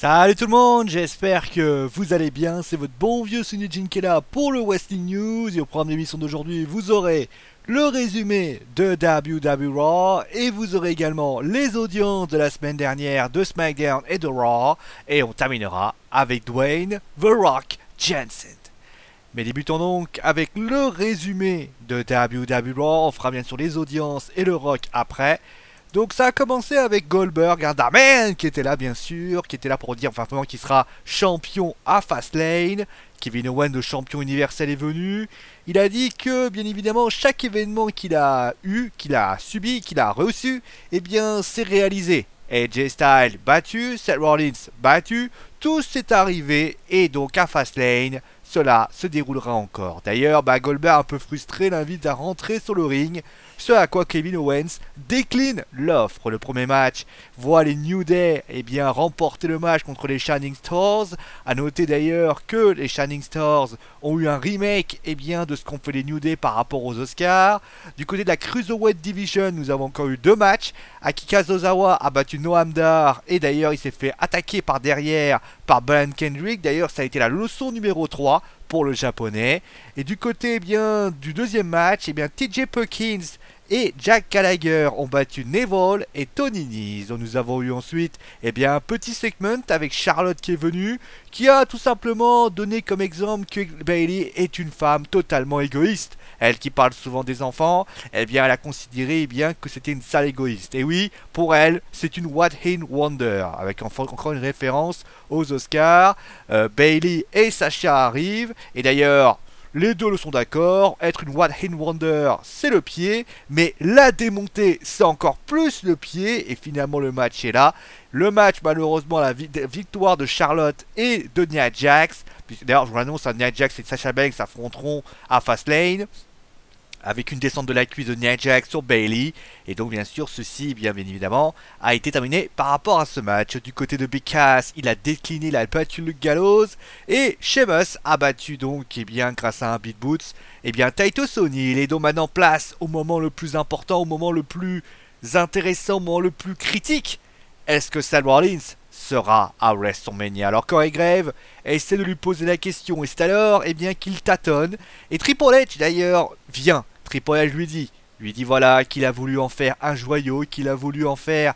Salut tout le monde, j'espère que vous allez bien, c'est votre bon vieux Sunny qui est là pour le Wrestling News et au programme de l'émission d'aujourd'hui vous aurez le résumé de WWE Raw et vous aurez également les audiences de la semaine dernière de SmackDown et de Raw et on terminera avec Dwayne The Rock Johnson. Mais débutons donc avec le résumé de WWE Raw, on fera bien sûr les audiences et le Rock après. Donc ça a commencé avec Goldberg, un Darman qui était là bien sûr, qui était là pour dire enfin qu'il sera champion à Fastlane. Kevin Owens, le champion universel, est venu. Il a dit que bien évidemment chaque événement qu'il a eu, qu'il a subi, qu'il a reçu, eh bien c'est réalisé. AJ Styles battu, Seth Rollins battu, tout s'est arrivé et donc à Fastlane, cela se déroulera encore. D'ailleurs, Goldberg un peu frustré l'invite à rentrer sur le ring. Ce à quoi Kevin Owens décline l'offre. Le premier match voit les New Day remporter le match contre les Shining Stars. A noter d'ailleurs que les Shining Stars ont eu un remake de ce qu'ont fait les New Day par rapport aux Oscars. Du côté de la Cruiserweight Division, nous avons encore eu deux matchs. Akira Tozawa a battu Noam Dar et d'ailleurs il s'est fait attaquer par derrière par Brian Kendrick. D'ailleurs ça a été la leçon numéro 3 pour le japonais. Et du côté du deuxième match, TJ Perkins et Jack Gallagher ont battu Neville et Tony Nese. Nous avons eu ensuite un petit segment avec Charlotte qui est venue, qui a tout simplement donné comme exemple que Bayley est une femme totalement égoïste. Elle qui parle souvent des enfants, elle a considéré que c'était une sale égoïste. Et oui, pour elle, c'est une one-hit wonder, avec encore une référence aux Oscars. Bayley et Sasha arrivent, et d'ailleurs, les deux le sont d'accord, être une one-hit wonder, c'est le pied, mais la démonter, c'est encore plus le pied, et finalement le match est là. Le match, malheureusement, la victoire de Charlotte et de Nia Jax. D'ailleurs, je vous l'annonce, Nia Jax et Sasha Banks s'affronteront à Fastlane, avec une descente de la cuisse de Nia Jax sur Bayley. Et donc bien sûr ceci bien évidemment a été terminé par rapport à ce match. Du côté de Big Cass, il a décliné, il a battu Luke Gallows. Et Sheamus a battu donc grâce à un beat boots Titus O'Neil. Et donc maintenant place au moment le plus important, au moment le plus intéressant, au moment le plus critique. Est-ce que Seth Rollins sera à WrestleMania? Alors Corey Graves essaie de lui poser la question et c'est alors qu'il tâtonne. Et Triple H d'ailleurs vient. Triple H lui dit voilà qu'il a voulu en faire un joyau, qu'il a voulu en faire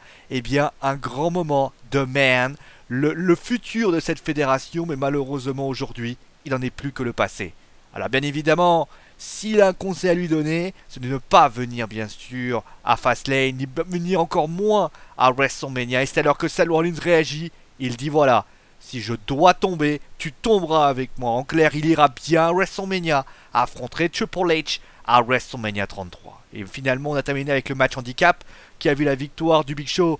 un grand moment de man, le futur de cette fédération, mais malheureusement aujourd'hui il n'en est plus que le passé. Alors bien évidemment, s'il a un conseil à lui donner, c'est de ne pas venir bien sûr à Fastlane, ni venir encore moins à WrestleMania. Et c'est alors que Seth Rollins réagit, il dit voilà, si je dois tomber, tu tomberas avec moi. En clair, il ira bien à WrestleMania, affronter Triple H à WrestleMania 33. Et finalement, on a terminé avec le match handicap qui a vu la victoire du Big Show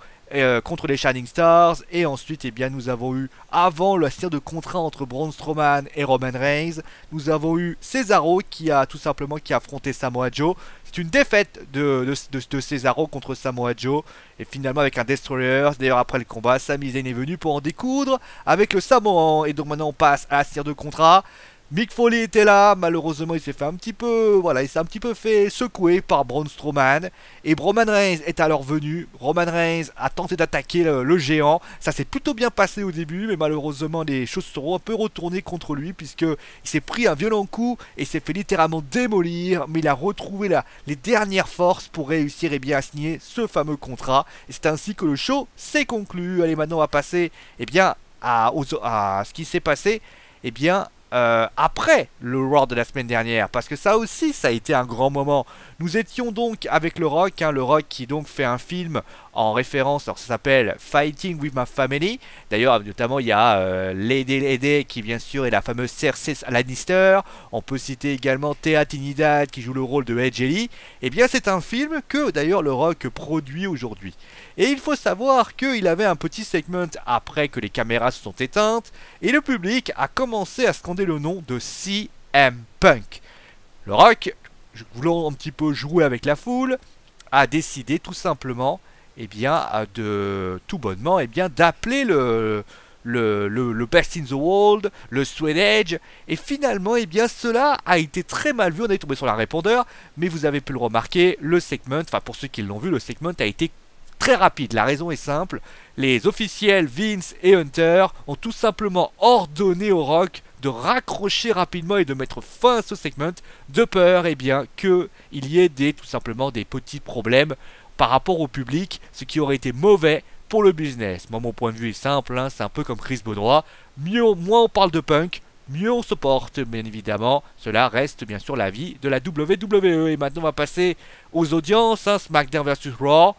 contre les Shining Stars. Et ensuite, nous avons eu, avant la signature de contrat entre Braun Strowman et Roman Reigns, nous avons eu Cesaro qui a tout simplement affronté Samoa Joe. C'est une défaite de Cesaro contre Samoa Joe. Et finalement avec un Destroyer. D'ailleurs après le combat, Sami Zayn est venu pour en découdre avec le Samoan. Et donc maintenant on passe à la signature de contrat. Mick Foley était là, malheureusement il s'est fait un petit peu, il s'est un petit peu fait secouer par Braun Strowman. Et Roman Reigns est alors venu. Roman Reigns a tenté d'attaquer le géant. Ça s'est plutôt bien passé au début, mais malheureusement les choses seront un peu retournées contre lui puisque il s'est pris un violent coup et s'est fait littéralement démolir. Mais il a retrouvé les dernières forces pour réussir à signer ce fameux contrat. Et c'est ainsi que le show s'est conclu. Allez, maintenant on va passer à ce qui s'est passé après le Raw de la semaine dernière, parce que ça aussi ça a été un grand moment. Nous étions donc avec le Rock, le Rock qui donc fait un film en référence, alors ça s'appelle Fighting with My Family. D'ailleurs notamment il y a Lady qui bien sûr est la fameuse Cersei Lannister. On peut citer également Thea Trinidad qui joue le rôle de Edge Ellie. C'est un film que d'ailleurs le Rock produit aujourd'hui. Et il faut savoir qu'il avait un petit segment après que les caméras se sont éteintes et le public a commencé à scander le nom de CM Punk. Le Rock, voulant un petit peu jouer avec la foule, a décidé tout simplement de tout bonnement d'appeler le Best in the World, le Straight Edge, et finalement cela a été très mal vu. On est tombé sur la répondeur, mais vous avez pu le remarquer, le segment, enfin pour ceux qui l'ont vu, le segment a été très rapide. La raison est simple, les officiels Vince et Hunter ont tout simplement ordonné au Rock de raccrocher rapidement et de mettre fin à ce segment de peur qu'il y ait tout simplement des petits problèmes par rapport au public, ce qui aurait été mauvais pour le business. Moi, mon point de vue est simple, c'est un peu comme Chris Benoit. Moins on parle de Punk, mieux on se porte, bien évidemment. Cela reste bien sûr l'avis de la WWE. Et maintenant, on va passer aux audiences. SmackDown vs Raw.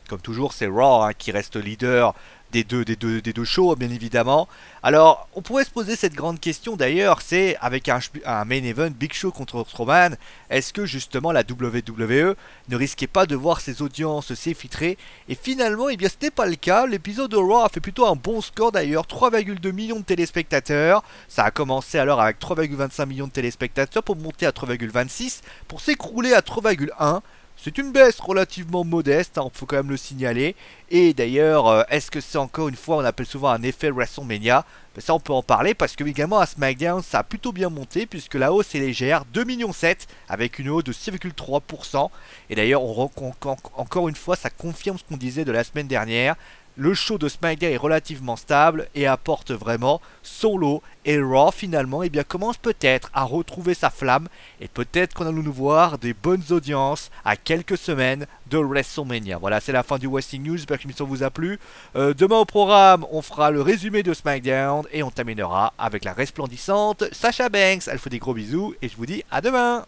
Comme toujours, c'est Raw qui reste leader des deux shows, bien évidemment. Alors, on pourrait se poser cette grande question d'ailleurs, c'est avec un main event Big Show contre Strowman, est-ce que justement la WWE ne risquait pas de voir ses audiences s'effritrer? Et finalement, ce n'est pas le cas. L'épisode de Raw a fait plutôt un bon score d'ailleurs, 3,2 millions de téléspectateurs. Ça a commencé alors avec 3,25 millions de téléspectateurs pour monter à 3,26, pour s'écrouler à 3,1. C'est une baisse relativement modeste, il faut quand même le signaler. Et d'ailleurs, est-ce que c'est encore une fois, on appelle souvent un effet WrestleMania? Ça, on peut en parler parce que également à SmackDown, ça a plutôt bien monté puisque la hausse est légère, 2,7 millions avec une hausse de 6,3%. Et d'ailleurs, encore une fois, ça confirme ce qu'on disait de la semaine dernière. Le show de SmackDown est relativement stable et apporte vraiment son lot. Et Raw finalement commence peut-être à retrouver sa flamme. Et peut-être qu'on allons nous voir des bonnes audiences à quelques semaines de WrestleMania. Voilà, c'est la fin du Wrestling News. J'espère que l'émission vous a plu. Demain au programme, on fera le résumé de SmackDown. Et on terminera avec la resplendissante Sasha Banks. Elle fait des gros bisous et je vous dis à demain.